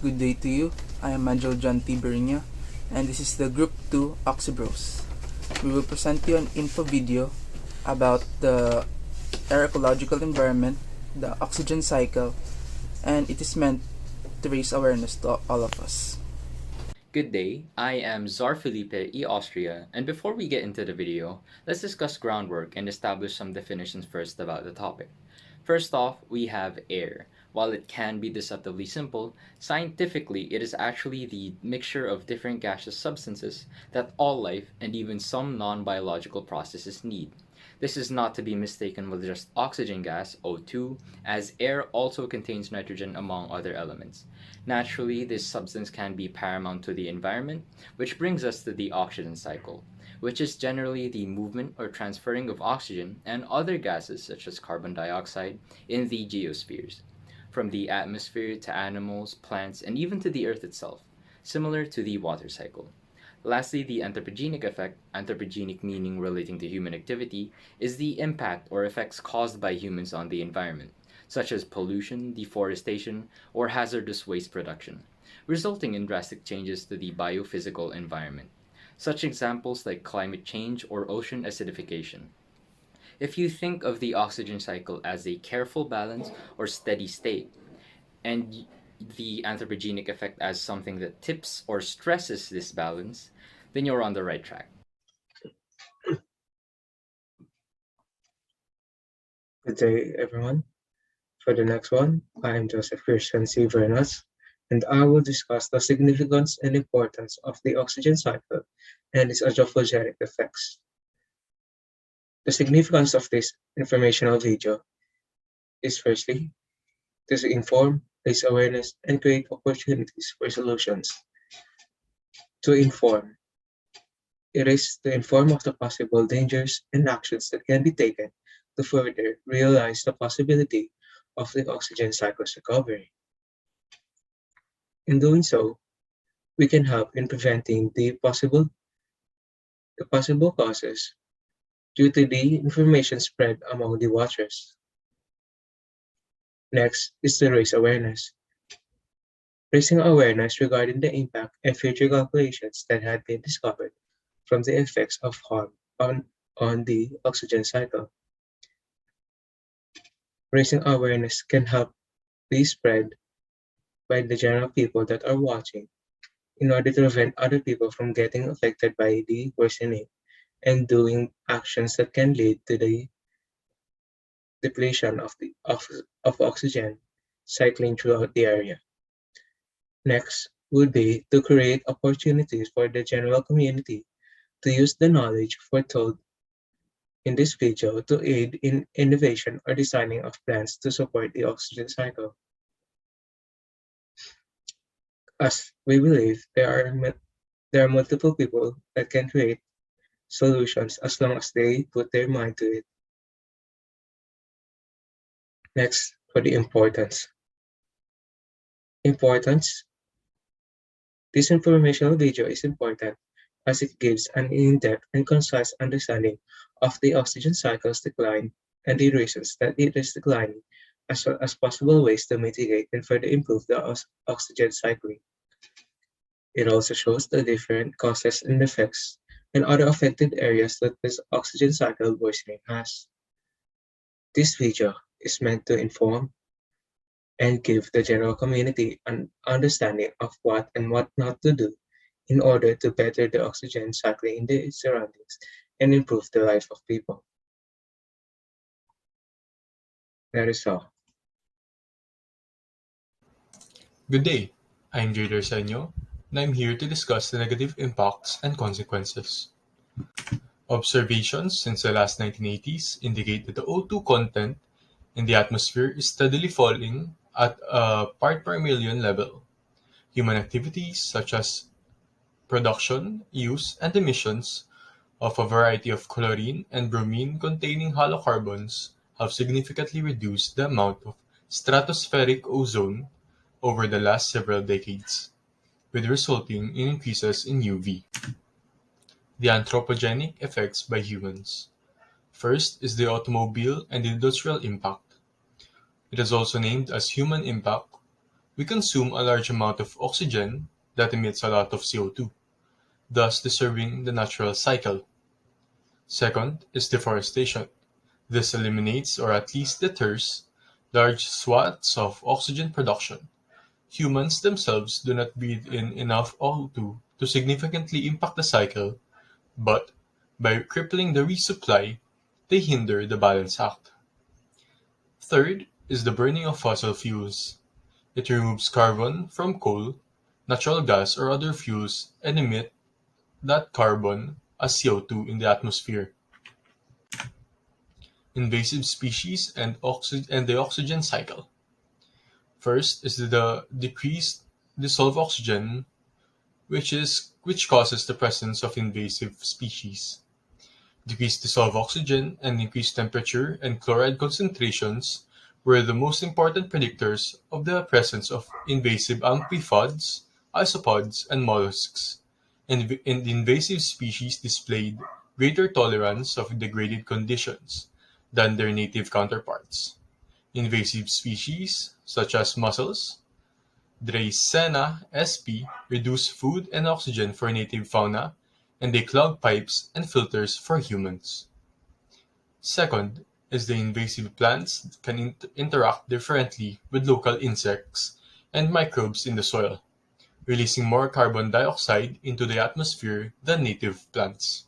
Good day to you. I am Major John T. Berinya, and this is the Group 2 Oxybros. We will present you an info video about the air ecological environment, the oxygen cycle, and it is meant to raise awareness to all of us. Good day, I am Zar Felipe E. Austria, and before we get into the video, let's discuss groundwork and establish some definitions first about the topic. First off, we have air. While it can be deceptively simple, scientifically it is actually the mixture of different gaseous substances that all life and even some non-biological processes need. This is not to be mistaken with just oxygen gas, O2, as air also contains nitrogen among other elements. Naturally, this substance can be paramount to the environment, which brings us to the oxygen cycle, which is generally the movement or transferring of oxygen and other gases such as carbon dioxide in the geospheres, from the atmosphere to animals, plants, and even to the Earth itself, similar to the water cycle. Lastly, the anthropogenic effect, anthropogenic meaning relating to human activity, is the impact or effects caused by humans on the environment, such as pollution, deforestation, or hazardous waste production, resulting in drastic changes to the biophysical environment. Such examples like climate change or ocean acidification. If you think of the oxygen cycle as a careful balance or steady state, and the anthropogenic effect as something that tips or stresses this balance, then you're on the right track. Good day, everyone. For the next one, I am Joseph Christian C. Vernas, and I will discuss the significance and importance of the oxygen cycle and its anthropogenic effects. The significance of this informational video is firstly, to inform, raise awareness, and create opportunities for solutions. To inform, it is to inform of the possible dangers and actions that can be taken to further realize the possibility of the oxygen cycle's recovery. In doing so, we can help in preventing the possible causes due to the information spread among the watchers. Next is to raise awareness. Raising awareness regarding the impact and future calculations that had been discovered from the effects of harm on the oxygen cycle. Raising awareness can help be spread by the general people that are watching in order to prevent other people from getting affected by the worsening and doing actions that can lead to the depletion of oxygen cycling throughout the area. Next would be to create opportunities for the general community to use the knowledge foretold in this video to aid in innovation or designing of plans to support the oxygen cycle. As we believe there are multiple people that can create solutions as long as they put their mind to it. Next, for the importance. This informational video is important as it gives an in-depth and concise understanding of the oxygen cycle's decline and the reasons that it is declining, as well as possible ways to mitigate and further improve the oxygen cycling. It also shows the different causes and effects and other affected areas that this oxygen cycle worsening has. This video is meant to inform and give the general community an understanding of what and what not to do in order to better the oxygen cycling in the surroundings and improve the life of people. That is all. Good day, I'm Jay Senyo, and I'm here to discuss the negative impacts and consequences. Observations since the last 1980s indicate that the O2 content in the atmosphere is steadily falling at a part per million level. Human activities such as production, use, and emissions of a variety of chlorine and bromine containing halocarbons have significantly reduced the amount of stratospheric ozone over the last several decades, with resulting in increases in UV. The anthropogenic effects by humans. First is the automobile and industrial impact. It is also named as human impact We consume a large amount of oxygen that emits a lot of CO2, thus disturbing the natural cycle. Second is deforestation. This eliminates or at least deters large swaths of oxygen production. Humans themselves do not breathe in enough O2 to significantly impact the cycle, but by crippling the resupply, they hinder the balance act. Third is the burning of fossil fuels. It removes carbon from coal, natural gas, or other fuels and emit that carbon as CO2 in the atmosphere. Invasive species and the oxygen cycle. First is the decreased dissolved oxygen, which causes the presence of invasive species. Decreased dissolved oxygen and increased temperature and chloride concentrations were the most important predictors of the presence of invasive amphipods, isopods, and mollusks, and the invasive species displayed greater tolerance of degraded conditions than their native counterparts. Invasive species, such as mussels, Dreissena sp. reduce food and oxygen for native fauna, and they clog pipes and filters for humans. Second is the invasive plants can interact differently with local insects and microbes in the soil, releasing more carbon dioxide into the atmosphere than native plants.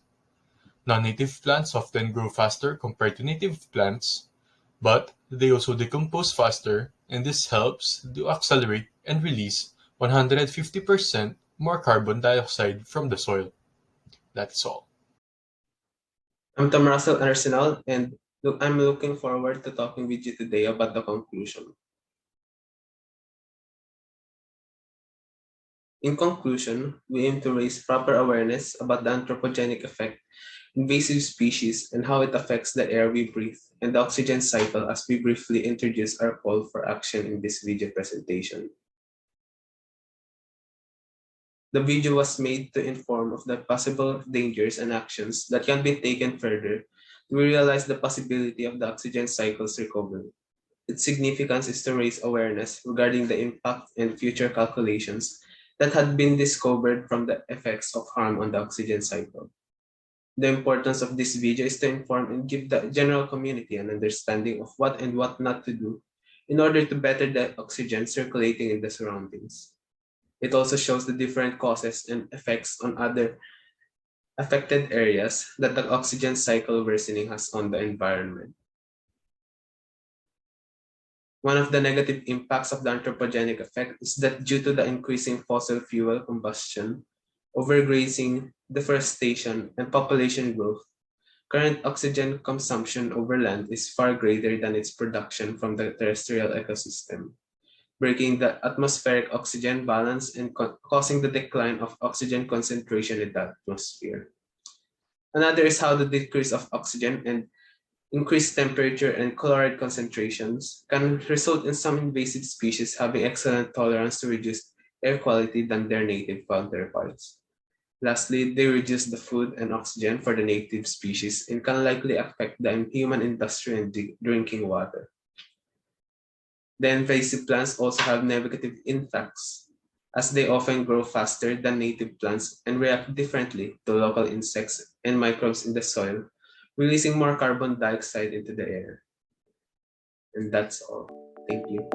Non-native plants often grow faster compared to native plants, but they also decompose faster, and this helps to accelerate and release 150% more carbon dioxide from the soil. That's all. I'm Tom Russell Arsenal, and I'm looking forward to talking with you today about the conclusion. In conclusion, we aim to raise proper awareness about the anthropogenic effect, invasive species, and how it affects the air we breathe, and the oxygen cycle as we briefly introduce our call for action in this video presentation. The video was made to inform of the possible dangers and actions that can be taken further to realize the possibility of the oxygen cycle's recovery. Its significance is to raise awareness regarding the impact and future calculations that had been discovered from the effects of harm on the oxygen cycle. The importance of this video is to inform and give the general community an understanding of what and what not to do in order to better the oxygen circulating in the surroundings. It also shows the different causes and effects on other affected areas that the oxygen cycle worsening has on the environment. One of the negative impacts of the anthropogenic effect is that due to the increasing fossil fuel combustion, overgrazing, deforestation, and population growth, current oxygen consumption over land is far greater than its production from the terrestrial ecosystem, breaking the atmospheric oxygen balance and causing the decline of oxygen concentration in the atmosphere. Another is how the decrease of oxygen and increased temperature and chloride concentrations can result in some invasive species having excellent tolerance to reduced air quality than their native counterparts. Lastly, they reduce the food and oxygen for the native species and can likely affect the human industry and drinking water. The invasive plants also have negative impacts, as they often grow faster than native plants and react differently to local insects and microbes in the soil, releasing more carbon dioxide into the air. And that's all. Thank you.